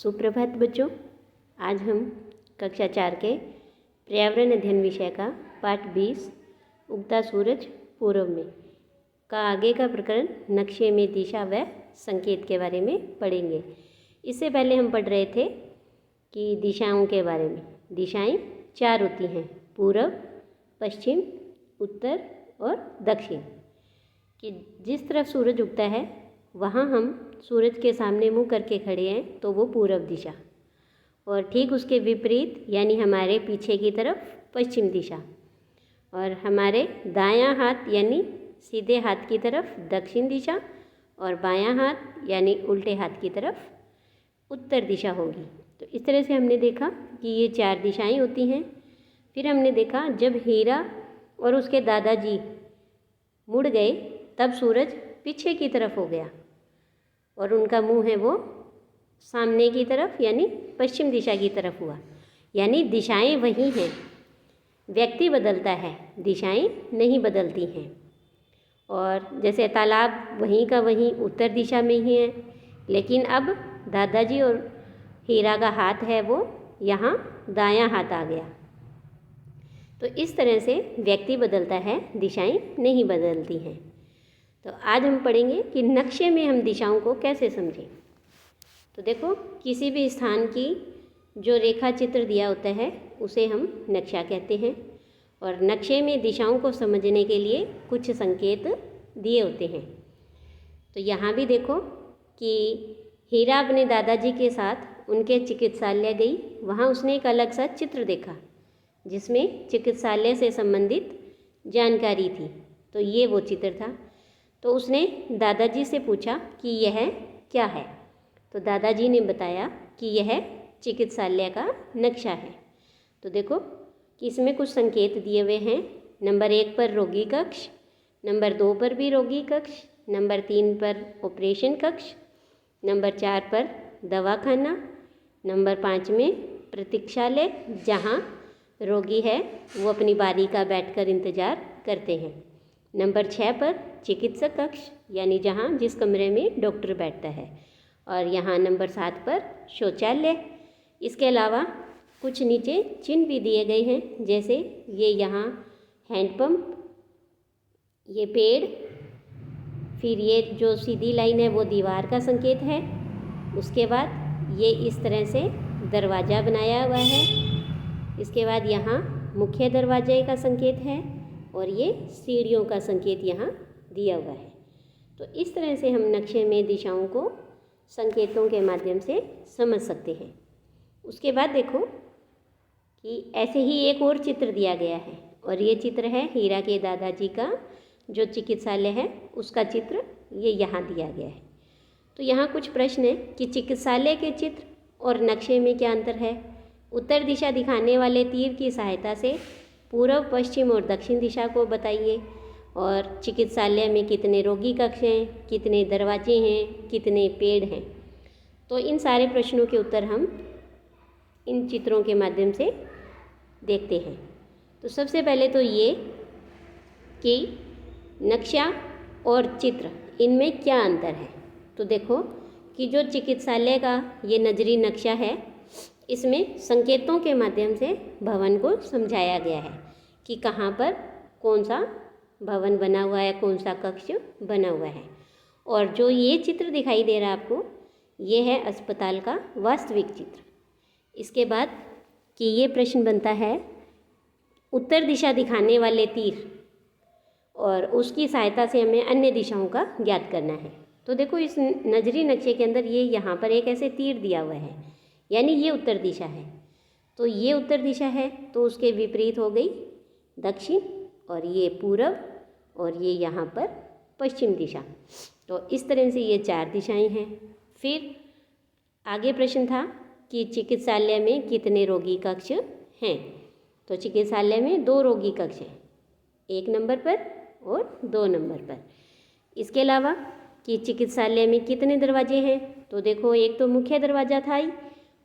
सुप्रभात बच्चों। आज हम कक्षा 4 के पर्यावरण अध्ययन विषय का पाठ 20 उगता सूरज पूर्व में का आगे का प्रकरण नक्शे में दिशा व संकेत के बारे में पढ़ेंगे। इससे पहले हम पढ़ रहे थे कि दिशाओं के बारे में। दिशाएं 4 होती हैं, पूर्व, पश्चिम, उत्तर और दक्षिण। कि जिस तरफ सूरज उगता है वहाँ हम सूरज के सामने मुँह करके खड़े हैं तो वो पूरब दिशा, और ठीक उसके विपरीत यानी हमारे पीछे की तरफ पश्चिम दिशा, और हमारे दायां हाथ यानी सीधे हाथ की तरफ दक्षिण दिशा, और बायां हाथ यानी उल्टे हाथ की तरफ उत्तर दिशा होगी। तो इस तरह से हमने देखा कि ये 4 दिशाएं होती हैं। फिर हमने देखा जब हीरा और उसके दादाजी मुड़ गए तब सूरज पीछे की तरफ हो गया और उनका मुंह है वो सामने की तरफ यानी पश्चिम दिशा की तरफ हुआ। यानी दिशाएं वही हैं, व्यक्ति बदलता है, दिशाएं नहीं बदलती हैं। और जैसे तालाब वहीं का वहीं उत्तर दिशा में ही है, लेकिन अब दादाजी और हीरा का हाथ है वो यहाँ दायां हाथ आ गया। तो इस तरह से व्यक्ति बदलता है, दिशाएं नहीं बदलती हैं। तो आज हम पढ़ेंगे कि नक्शे में हम दिशाओं को कैसे समझें। तो देखो, किसी भी स्थान की जो रेखा चित्र दिया होता है उसे हम नक्शा कहते हैं, और नक्शे में दिशाओं को समझने के लिए कुछ संकेत दिए होते हैं। तो यहाँ भी देखो कि हीरा अपने दादाजी के साथ उनके चिकित्सालय गई। वहाँ उसने एक अलग सा चित्र देखा जिसमें चिकित्सालय से संबंधित जानकारी थी। तो ये वो चित्र था। तो उसने दादाजी से पूछा कि यह क्या है। तो दादाजी ने बताया कि यह चिकित्सालय का नक्शा है। तो देखो कि इसमें कुछ संकेत दिए हुए हैं। नंबर 1 पर रोगी कक्ष, नंबर 2 पर भी रोगी कक्ष, नंबर 3 पर ऑपरेशन कक्ष, नंबर 4 पर दवाखाना, नंबर 5 में प्रतीक्षालय जहाँ रोगी है वो अपनी बारी का बैठकर इंतज़ार करते हैं, नंबर 6 पर चिकित्सक कक्ष यानी जहाँ जिस कमरे में डॉक्टर बैठता है, और यहाँ नंबर 7 पर शौचालय। इसके अलावा कुछ नीचे चिन्ह भी दिए गए हैं, जैसे ये यहाँ हैंडपम्प, ये पेड़, फिर ये जो सीधी लाइन है वो दीवार का संकेत है। उसके बाद ये इस तरह से दरवाज़ा बनाया हुआ है। इसके बाद यहाँ मुख्य दरवाजे का संकेत है, और ये सीढ़ियों का संकेत यहाँ दिया हुआ है। तो इस तरह से हम नक्शे में दिशाओं को संकेतों के माध्यम से समझ सकते हैं। उसके बाद देखो कि ऐसे ही एक और चित्र दिया गया है, और ये चित्र है हीरा के दादाजी का जो चिकित्सालय है उसका चित्र ये यहाँ दिया गया है। तो यहाँ कुछ प्रश्न है कि चिकित्सालय के चित्र और नक्शे में क्या अंतर है। उत्तर दिशा दिखाने वाले तीर की सहायता से पूर्व, पश्चिम और दक्षिण दिशा को बताइए, और चिकित्सालय में कितने रोगी कक्ष हैं, कितने दरवाजे हैं, कितने पेड़ हैं। तो इन सारे प्रश्नों के उत्तर हम इन चित्रों के माध्यम से देखते हैं। तो सबसे पहले तो ये कि नक्शा और चित्र इनमें क्या अंतर है। तो देखो कि जो चिकित्सालय का ये नजरी नक्शा है इसमें संकेतों के माध्यम से भवन को समझाया गया है कि कहाँ पर कौन सा भवन बना हुआ है, कौन सा कक्ष बना हुआ है। और जो ये चित्र दिखाई दे रहा है आपको, ये है अस्पताल का वास्तविक चित्र। इसके बाद कि ये प्रश्न बनता है उत्तर दिशा दिखाने वाले तीर, और उसकी सहायता से हमें अन्य दिशाओं का ज्ञात करना है। तो देखो इस नजरी नक्शे के अंदर ये यहाँ पर एक ऐसे तीर दिया हुआ है, यानी ये उत्तर दिशा है। तो ये उत्तर दिशा है तो उसके विपरीत हो गई दक्षिण, और ये पूरब, और ये यहाँ पर पश्चिम दिशा। तो इस तरह से ये 4 दिशाएं हैं। फिर आगे प्रश्न था कि चिकित्सालय में कितने रोगी कक्ष हैं। तो चिकित्सालय में 2 रोगी कक्ष हैं, 1 नंबर पर और 2 नंबर पर। इसके अलावा कि चिकित्सालय में कितने दरवाजे हैं। तो देखो एक तो मुख्य दरवाज़ा था ही,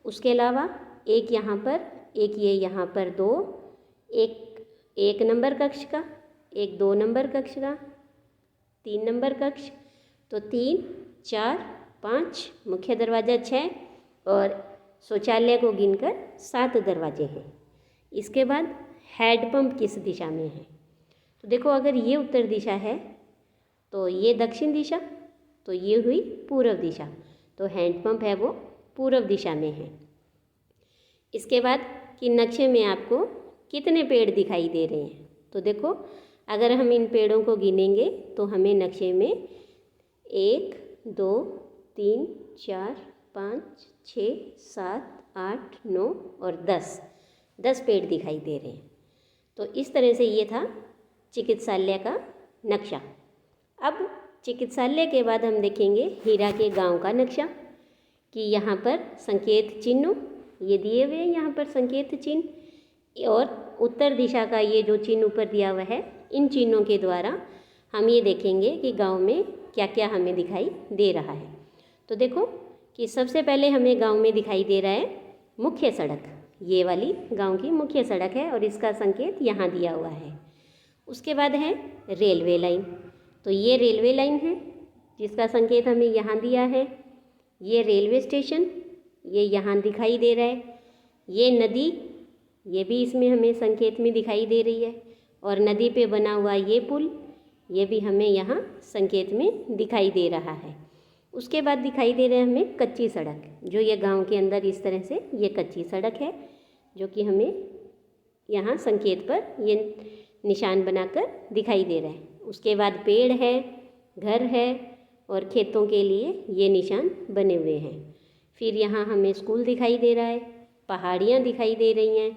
उसके अलावा एक यहाँ पर, एक ये यहाँ पर 2, एक 1 नंबर कक्ष का, एक 2 नंबर कक्ष का, 3 नंबर कक्ष। तो 3, 4, 5 मुख्य दरवाज़ा 6, और शौचालय को गिनकर 7 दरवाजे हैं। इसके बाद हैंडपंप किस दिशा में है? तो देखो, अगर ये उत्तर दिशा है तो ये दक्षिण दिशा, तो ये हुई पूर्व दिशा, तो हैंडपंप है वो पूर्व दिशा में है। इसके बाद कि नक्शे में आपको कितने पेड़ दिखाई दे रहे हैं? तो देखो, अगर हम इन पेड़ों को गिनेंगे तो हमें नक्शे में 1 2 3 4 5 6 7 8 9 और 10 पेड़ दिखाई दे रहे हैं। तो इस तरह से ये था चिकित्सालय का नक्शा। अब चिकित्सालय के बाद हम देखेंगे हीरा के गांव का नक्शा, कि यहाँ पर संकेत चिन्ह ये दिए हुए हैं, यहाँ पर संकेत चिन्ह, और उत्तर दिशा का ये जो चिन्ह ऊपर दिया हुआ है, इन चिन्हों के द्वारा हम ये देखेंगे कि गांव में क्या क्या हमें दिखाई दे रहा है। तो देखो कि सबसे पहले हमें गांव में दिखाई दे रहा है मुख्य सड़क, ये वाली गांव की मुख्य सड़क है और इसका संकेत यहाँ दिया हुआ है। उसके बाद है रेलवे लाइन, तो ये रेलवे लाइन है जिसका संकेत हमें यहाँ दिया है। ये रेलवे स्टेशन, ये यहाँ दिखाई दे रहा है। ये नदी, ये भी इसमें हमें संकेत में दिखाई दे रही है, और नदी पे बना हुआ ये पुल, ये भी हमें यहाँ संकेत में दिखाई दे रहा है। उसके बाद दिखाई दे रहे हैं हमें कच्ची सड़क, जो ये गांव के अंदर इस तरह से ये कच्ची सड़क है, जो कि हमें यहाँ संकेत पर ये निशान बनाकर दिखाई दे रहा है। उसके बाद पेड़ है, घर है, और खेतों के लिए ये निशान बने हुए हैं। फिर यहाँ हमें स्कूल दिखाई दे रहा है, पहाड़ियाँ दिखाई दे रही हैं,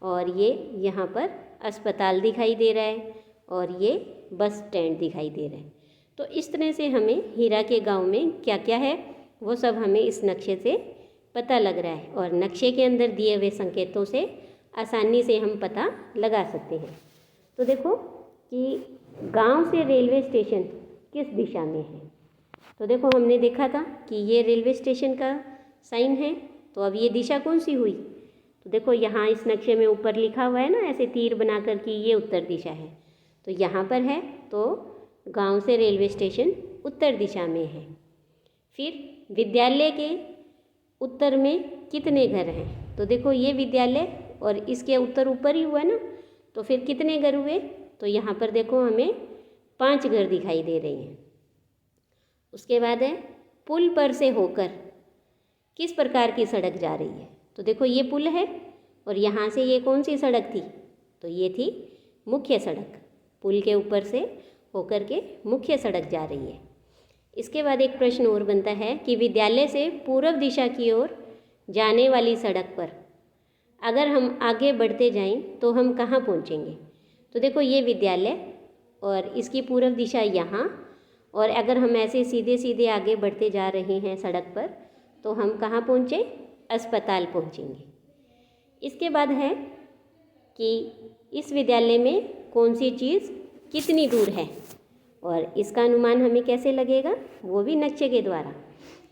और ये यहाँ पर अस्पताल दिखाई दे रहा है, और ये बस स्टैंड दिखाई दे रहा है। तो इस तरह से हमें हीरा के गांव में क्या क्या है वो सब हमें इस नक्शे से पता लग रहा है, और नक्शे के अंदर दिए हुए संकेतों से आसानी से हम पता लगा सकते हैं। तो देखो कि गांव से रेलवे स्टेशन किस दिशा में है? तो देखो, हमने देखा था कि ये रेलवे स्टेशन का साइन है, तो अब ये दिशा कौन सी हुई? तो देखो, यहाँ इस नक्शे में ऊपर लिखा हुआ है ना ऐसे तीर बनाकर कि ये उत्तर दिशा है, तो यहाँ पर है, तो गांव से रेलवे स्टेशन उत्तर दिशा में है। फिर विद्यालय के उत्तर में कितने घर हैं? तो देखो, ये विद्यालय और इसके उत्तर ऊपर ही हुआ ना, तो फिर कितने घर हुए? तो यहाँ पर देखो हमें 5 घर दिखाई दे रहे हैं। उसके बाद है पुल पर से होकर किस प्रकार की सड़क जा रही है? तो देखो, ये पुल है, और यहाँ से ये कौन सी सड़क थी? तो ये थी मुख्य सड़क। पुल के ऊपर से होकर के मुख्य सड़क जा रही है। इसके बाद एक प्रश्न और बनता है कि विद्यालय से पूर्व दिशा की ओर जाने वाली सड़क पर अगर हम आगे बढ़ते जाएं तो हम कहाँ पहुँचेंगे? तो देखो, ये विद्यालय और इसकी पूर्व दिशा यहाँ, और अगर हम ऐसे सीधे सीधे आगे बढ़ते जा रहे हैं सड़क पर तो हम कहाँ पहुँचे? अस्पताल पहुँचेंगे। इसके बाद है कि इस विद्यालय में कौन सी चीज़ कितनी दूर है, और इसका अनुमान हमें कैसे लगेगा? वो भी नक्शे के द्वारा।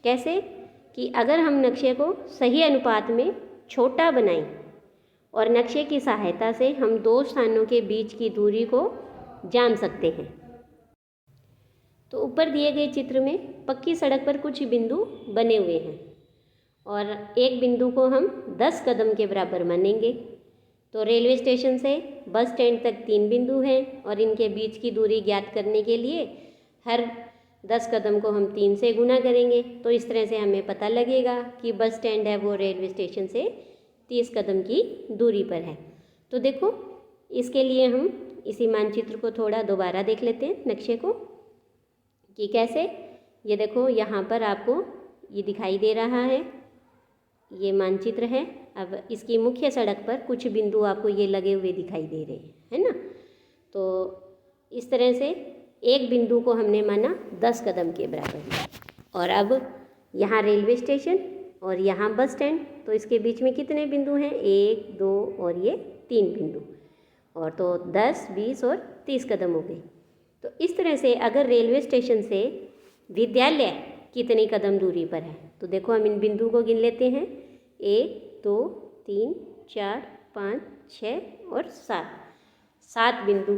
कैसे? कि अगर हम नक्शे को सही अनुपात में छोटा बनाएं और नक्शे की सहायता से हम 2 स्थानों के बीच की दूरी को जान सकते हैं। तो ऊपर दिए गए चित्र में पक्की सड़क पर कुछ बिंदु बने हुए हैं, और एक बिंदु को हम 10 कदम के बराबर मानेंगे। तो रेलवे स्टेशन से बस स्टैंड तक 3 बिंदु हैं, और इनके बीच की दूरी ज्ञात करने के लिए हर 10 कदम को हम 3 से गुना करेंगे। तो इस तरह से हमें पता लगेगा कि बस स्टैंड है वो रेलवे स्टेशन से 30 कदम की दूरी पर है। तो देखो, इसके लिए हम इसी मानचित्र को थोड़ा दोबारा देख लेते हैं, नक्शे को, कि कैसे। ये देखो, यहाँ पर आपको ये दिखाई दे रहा है, ये मानचित्र है। अब इसकी मुख्य सड़क पर कुछ बिंदु आपको ये लगे हुए दिखाई दे रहे हैं, है ना। तो इस तरह से एक बिंदु को हमने माना 10 कदम के बराबर, और अब यहाँ रेलवे स्टेशन और यहाँ बस स्टैंड, तो इसके बीच में कितने बिंदु हैं? 1 2 और ये 3 बिंदु, और तो 10 20 और 30 कदम हो गए। तो इस तरह से अगर रेलवे स्टेशन से विद्यालय कितनी कदम दूरी पर है, तो देखो हम इन बिंदु को गिन लेते हैं। 1 2 3 4 5 6 और 7 बिंदु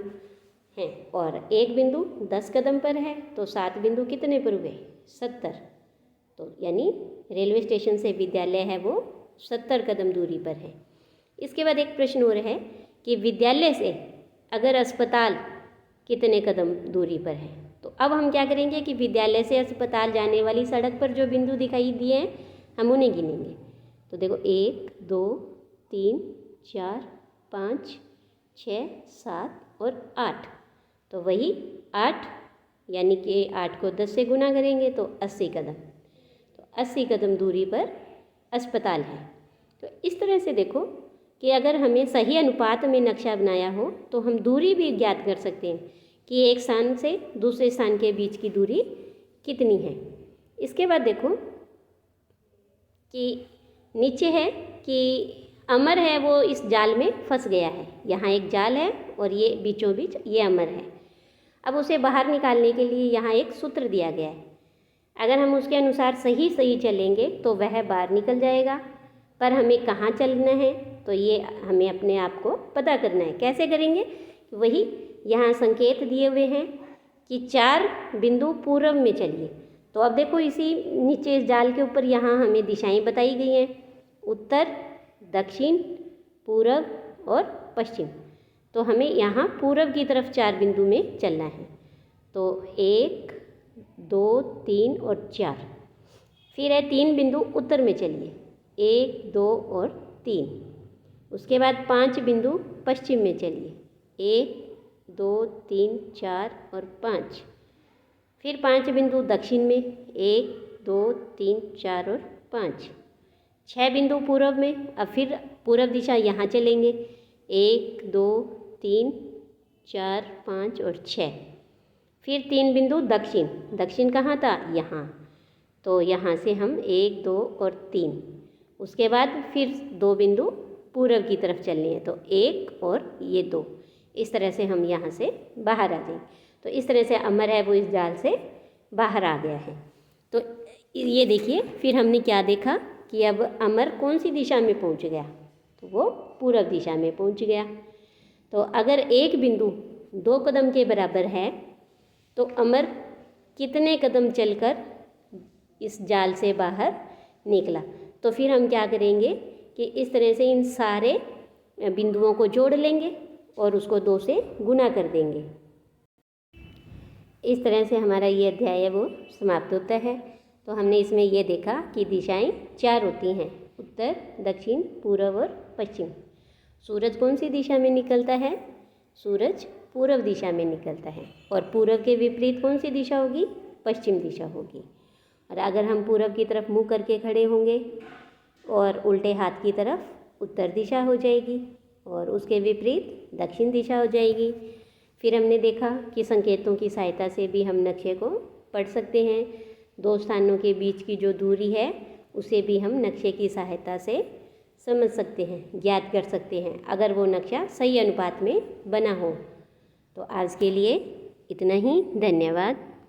हैं, और एक बिंदु 10 कदम पर है, तो 7 बिंदु कितने पर हुए? 70। तो यानी रेलवे स्टेशन से विद्यालय है वो 70 कदम दूरी पर है। इसके बाद एक प्रश्न और है कि विद्यालय से अगर अस्पताल कितने कदम दूरी पर है। तो अब हम क्या करेंगे कि विद्यालय से अस्पताल जाने वाली सड़क पर जो बिंदु दिखाई दिए हैं हम उन्हें गिनेंगे। तो देखो 1 2 3 4 5 6 7 और 8। तो वही 8 यानी कि 8 को 10 से गुना करेंगे तो 80 कदम। तो 80 कदम दूरी पर अस्पताल है। तो इस तरह से देखो कि अगर हमें सही अनुपात में नक्शा बनाया हो तो हम दूरी भी ज्ञात कर सकते हैं कि एक स्थान से दूसरे स्थान के बीच की दूरी कितनी है। इसके बाद देखो कि नीचे है कि अमर है वो इस जाल में फंस गया है। यहाँ एक जाल है और ये बीचों बीच ये अमर है। अब उसे बाहर निकालने के लिए यहाँ एक सूत्र दिया गया है। अगर हम उसके अनुसार सही चलेंगे तो वह बाहर निकल जाएगा, पर हमें कहाँ चलना है तो ये हमें अपने आप को पता करना है। कैसे करेंगे? वही यहाँ संकेत दिए हुए हैं कि 4 बिंदु पूर्व में चलिए। तो अब देखो इसी नीचे इस जाल के ऊपर यहाँ हमें दिशाएं बताई गई हैं, उत्तर, दक्षिण, पूर्व और पश्चिम। तो हमें यहाँ पूर्व की तरफ 4 बिंदु में चलना है। तो 1 2 3 और 4। फिर है 3 बिंदु उत्तर में चलिए, 1 2 और 3। उसके बाद 5 बिंदु पश्चिम में चलिए, 1 2 3 4 और 5। फिर 5 बिंदु दक्षिण में, 1 2 3 4 और 5। 6 बिंदु पूर्व में। अब फिर पूर्व दिशा यहाँ चलेंगे, 1 2 3 4 5 और 6। फिर 3 बिंदु दक्षिण। दक्षिण कहाँ था? यहाँ। तो यहाँ से हम 1 2 और 3। उसके बाद फिर 2 बिंदु पूर्व की तरफ चलने हैं, तो 1 और ये 2। इस तरह से हम यहाँ से बाहर आ जाएंगे। तो इस तरह से अमर है वो इस जाल से बाहर आ गया है। तो ये देखिए फिर हमने क्या देखा कि अब अमर कौन सी दिशा में पहुँच गया, तो वो पूर्व दिशा में पहुँच गया। तो अगर एक बिंदु 2 कदम के बराबर है तो अमर कितने कदम चलकर इस जाल से बाहर निकला। तो फिर हम क्या करेंगे कि इस तरह से इन सारे बिंदुओं को जोड़ लेंगे और उसको 2 से गुना कर देंगे। इस तरह से हमारा ये अध्याय है वो समाप्त होता है। तो हमने इसमें ये देखा कि दिशाएं 4 होती हैं, उत्तर, दक्षिण, पूर्व और पश्चिम। सूरज कौन सी दिशा में निकलता है? सूरज पूर्व दिशा में निकलता है। और पूर्व के विपरीत कौन सी दिशा होगी? पश्चिम दिशा होगी। और अगर हम पूर्व की तरफ मुँह करके खड़े होंगे और उल्टे हाथ की तरफ उत्तर दिशा हो जाएगी और उसके विपरीत दक्षिण दिशा हो जाएगी। फिर हमने देखा कि संकेतों की सहायता से भी हम नक्शे को पढ़ सकते हैं। 2 स्थानों के बीच की जो दूरी है उसे भी हम नक्शे की सहायता से समझ सकते हैं, ज्ञात कर सकते हैं, अगर वो नक्शा सही अनुपात में बना हो। तो आज के लिए इतना ही। धन्यवाद।